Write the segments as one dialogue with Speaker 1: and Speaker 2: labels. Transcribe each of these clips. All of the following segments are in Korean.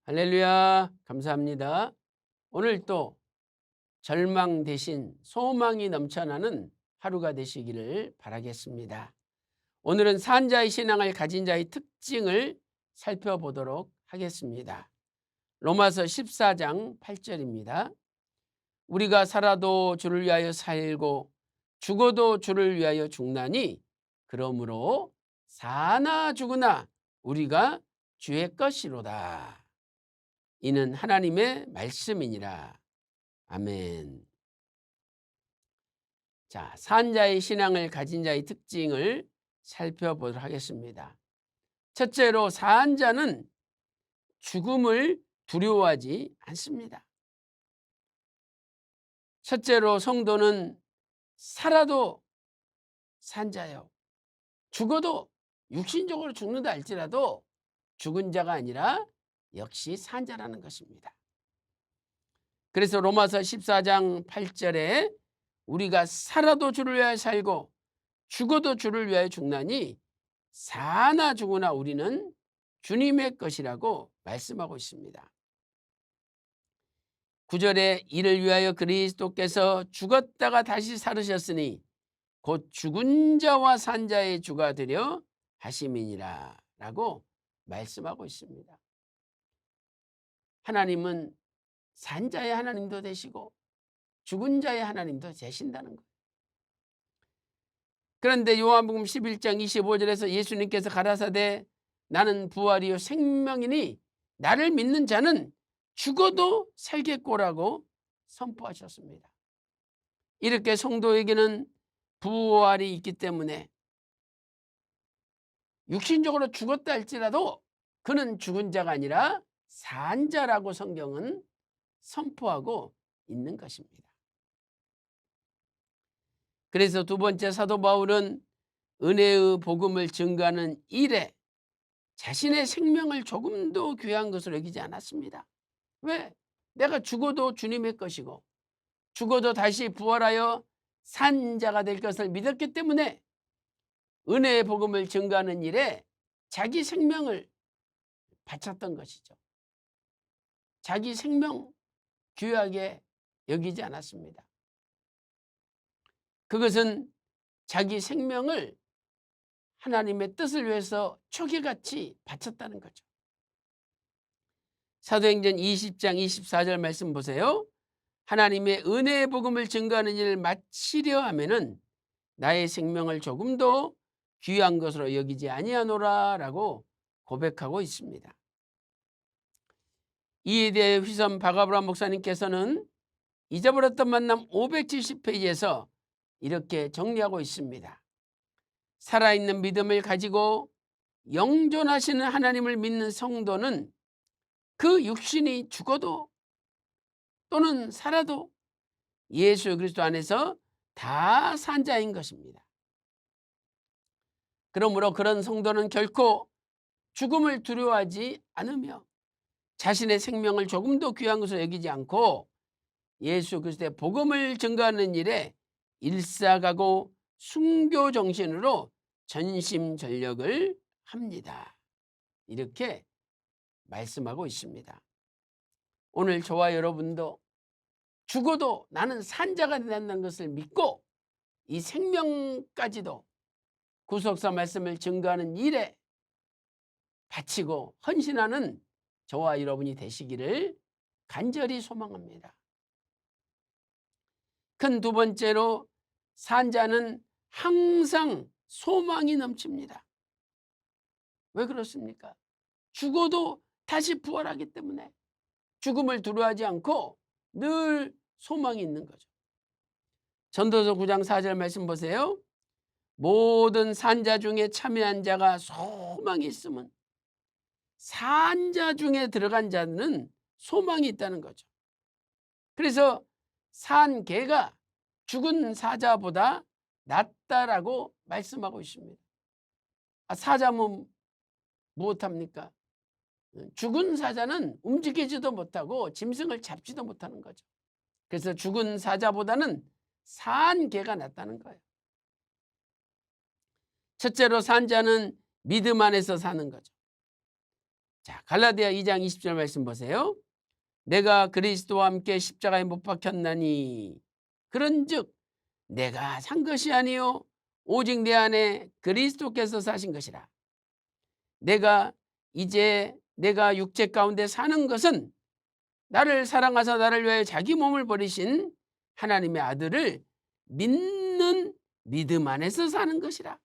Speaker 1: 할렐루야, 감사합니다. 오늘 또 절망 대신 소망이 넘쳐나는 하루가 되시기를 바라겠습니다. 오늘은 산자의 신앙을 가진 자의 특징을 살펴보도록 하겠습니다. 로마서 14장 8절입니다. 우리가 살아도 주를 위하여 살고 죽어도 주를 위하여 죽나니 그러므로 사나 죽으나 우리가 주의 것이로다. 이는 하나님의 말씀이니라. 아멘. 자, 산자의 신앙을 가진 자의 특징을 살펴보도록 하겠습니다. 첫째로 산자는 죽음을 두려워하지 않습니다. 첫째로 성도는 살아도 산자요. 죽어도 육신적으로 죽는다 할지라도 죽은 자가 아니라 역시 산자라는 것입니다. 그래서 로마서 14장 8절에 우리가 살아도 주를 위하여 살고 죽어도 주를 위하여 죽나니 사나 죽으나 우리는 주님의 것이라고 말씀하고 있습니다. 9절에 이를 위하여 그리스도께서 죽었다가 다시 살으셨으니 곧 죽은 자와 산 자의 주가 되려 하심이니라 라고 말씀하고 있습니다. 하나님은 산 자의 하나님도 되시고 죽은 자의 하나님도 되신다는 거예요. 그런데 요한복음 11장 25절에서 예수님께서 가라사대 나는 부활이요 생명이니 나를 믿는 자는 죽어도 살겠고라고 선포하셨습니다. 이렇게 성도에게는 부활이 있기 때문에 육신적으로 죽었다 할지라도 그는 죽은 자가 아니라 산 자라고 성경은 선포하고 있는 것입니다. 그래서 두 번째 사도 바울은 은혜의 복음을 증거하는 일에 자신의 생명을 조금도 귀한 것으로 여기지 않았습니다. 왜? 내가 죽어도 주님의 것이고 죽어도 다시 부활하여 산 자가 될 것을 믿었기 때문에 은혜의 복음을 증거하는 일에 자기 생명을 바쳤던 것이죠. 자기 생명 귀하게 여기지 않았습니다. 그것은 자기 생명을 하나님의 뜻을 위해서 초기같이 바쳤다는 거죠. 사도행전 20장 24절 말씀 보세요. 하나님의 은혜의 복음을 증거하는 일을 마치려 하면은 나의 생명을 조금도 귀한 것으로 여기지 아니하노라 라고 고백하고 있습니다. 이에 대해 휘섬 박아브람 목사님께서는 잊어버렸던 만남 570페이지에서 이렇게 정리하고 있습니다. 살아있는 믿음을 가지고 영존하시는 하나님을 믿는 성도는 그 육신이 죽어도 또는 살아도 예수 그리스도 안에서 다 산 자인 것입니다. 그러므로 그런 성도는 결코 죽음을 두려워하지 않으며 자신의 생명을 조금도 귀한 것으로 여기지 않고 예수 그리스도의 복음을 증거하는 일에 일사가고 순교 정신으로 전심전력을 합니다. 이렇게 말씀하고 있습니다. 오늘 저와 여러분도 죽어도 나는 산자가 된다는 것을 믿고 이 생명까지도 구속사 말씀을 증거하는 일에 바치고 헌신하는 저와 여러분이 되시기를 간절히 소망합니다. 큰 두 번째로 산자는 항상 소망이 넘칩니다. 왜 그렇습니까? 죽어도 다시 부활하기 때문에 죽음을 두려워하지 않고 늘 소망이 있는 거죠. 전도서 9장 4절 말씀 보세요. 모든 산자 중에 참여한 자가 소망이 있으면 산자 중에 들어간 자는 소망이 있다는 거죠. 그래서 산 개가 죽은 사자보다 낫다라고 말씀하고 있습니다. 사자면 무엇합니까? 죽은 사자는 움직이지도 못하고 짐승을 잡지도 못하는 거죠. 그래서 죽은 사자보다는 산 개가 낫다는 거예요. 첫째로 산자는 믿음 안에서 사는 거죠. 자, 갈라디아 2장 20절 말씀 보세요. 내가 그리스도와 함께 십자가에 못 박혔나니 그런즉 내가 산 것이 아니요 오직 내 안에 그리스도께서 사신 것이라. 내가 육체 가운데 사는 것은 나를 사랑하사 나를 위하여 자기 몸을 버리신 하나님의 아들을 믿는 믿음 안에서 사는 것이라.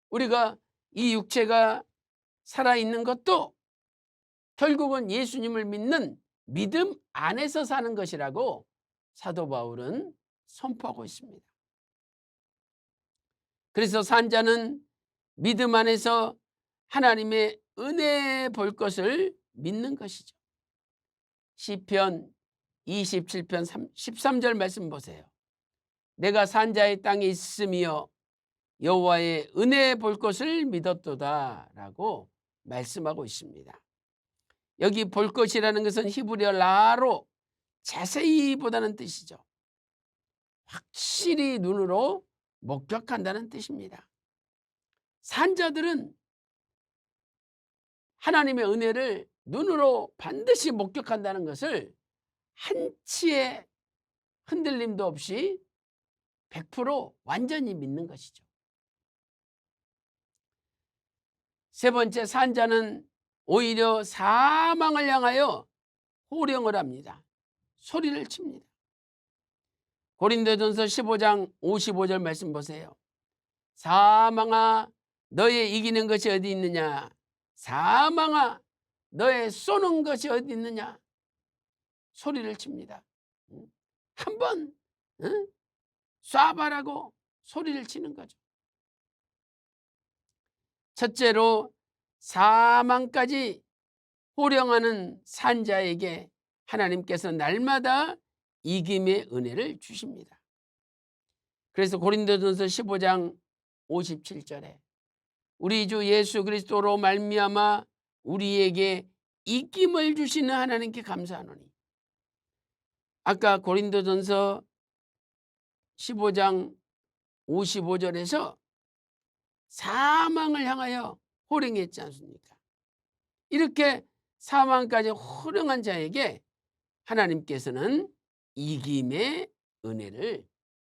Speaker 1: 우리가 이 육체가 살아있는 것도 결국은 예수님을 믿는 믿음 안에서 사는 것이라고 사도 바울은 선포하고 있습니다. 그래서 산자는 믿음 안에서 하나님의 은혜 볼 것을 믿는 것이죠. 시편 27편 13절 말씀 보세요. 내가 산자의 땅에 있으며 여호와의 은혜 볼 것을 믿었도다 라고 말씀하고 있습니다. 여기 볼 것이라는 것은 히브리어 라로 자세히 보다는 뜻이죠. 확실히 눈으로 목격한다는 뜻입니다. 산자들은 하나님의 은혜를 눈으로 반드시 목격한다는 것을 한치의 흔들림도 없이 100% 완전히 믿는 것이죠. 세 번째, 산자는 오히려 사망을 향하여 호령을 합니다. 소리를 칩니다. 고린도전서 15장 55절 말씀 보세요. 사망아 너의 이기는 것이 어디 있느냐? 사망아 너의 쏘는 것이 어디 있느냐? 소리를 칩니다. 한번 쏴봐라고 소리를 치는 거죠. 첫째로 사망까지 호령하는 산자에게 하나님께서 날마다 이김의 은혜를 주십니다. 그래서 고린도전서 15장 57절에 우리 주 예수 그리스도로 말미암아 우리에게 이김을 주시는 하나님께 감사하노니. 아까 고린도전서 15장 55절에서 사망을 향하여 호령했지 않습니까? 이렇게 사망까지 호령한 자에게 하나님께서는 이김의 은혜를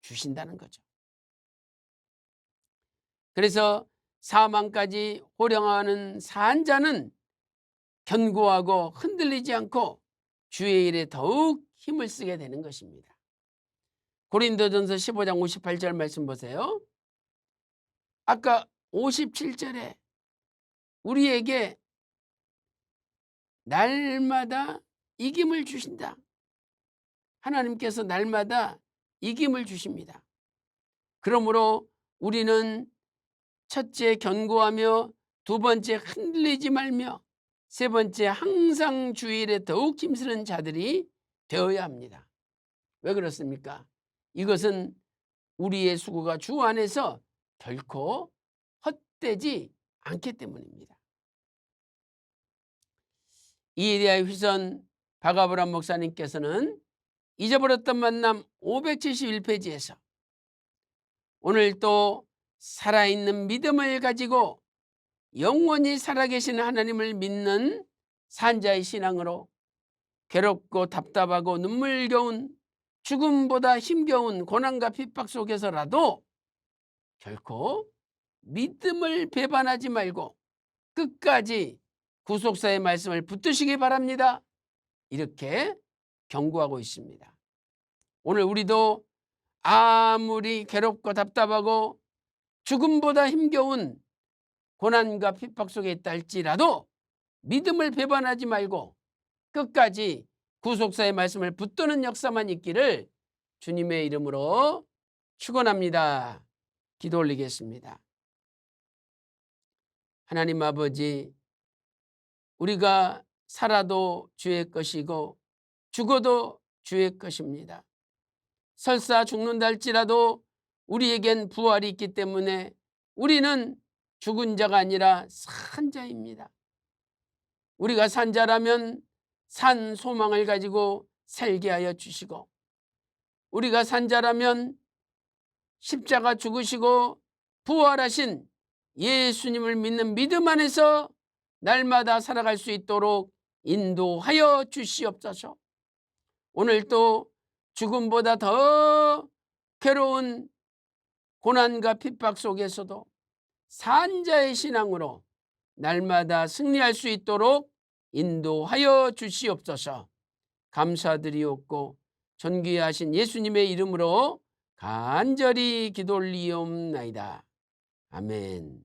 Speaker 1: 주신다는 거죠. 그래서 사망까지 호령하는 산자는 견고하고 흔들리지 않고 주의 일에 더욱 힘을 쓰게 되는 것입니다. 고린도전서 15장 58절 말씀 보세요. 아까 57절에 우리에게 날마다 이김을 주신다. 하나님께서 날마다 이김을 주십니다. 그러므로 우리는 첫째 견고하며 두 번째 흔들리지 말며 세 번째 항상 주일에 더욱 힘쓰는 자들이 되어야 합니다. 왜 그렇습니까? 이것은 우리의 수고가 주 안에서 결코 헛되지 않기 때문입니다. 이에 대하여 휘선 박아브람 목사님께서는 잊어버렸던 만남 571페이지에서 오늘 또 살아있는 믿음을 가지고 영원히 살아계시는 하나님을 믿는 산자의 신앙으로 괴롭고 답답하고 눈물겨운 죽음보다 힘겨운 고난과 핍박 속에서라도 결코 믿음을 배반하지 말고 끝까지 구속사의 말씀을 붙드시기 바랍니다. 이렇게 경고하고 있습니다. 오늘 우리도 아무리 괴롭고 답답하고 죽음보다 힘겨운 고난과 핍박 속에 있다 할지라도 믿음을 배반하지 말고 끝까지 구속사의 말씀을 붙드는 역사만 있기를 주님의 이름으로 축원합니다. 기도 올리겠습니다. 하나님 아버지, 우리가 살아도 주의 것이고 죽어도 주의 것입니다. 설사 죽는다 할지라도 우리에겐 부활이 있기 때문에 우리는 죽은 자가 아니라 산 자입니다. 우리가 산 자라면 산 소망을 가지고 살게 하여 주시고, 우리가 산 자라면 십자가 죽으시고 부활하신 예수님을 믿는 믿음 안에서 날마다 살아갈 수 있도록 인도하여 주시옵소서. 오늘 또 죽음보다 더 괴로운 고난과 핍박 속에서도 산자의 신앙으로 날마다 승리할 수 있도록 인도하여 주시옵소서. 감사드리옵고 존귀하신 예수님의 이름으로 간절히 기도 올리옵나이다. 아멘.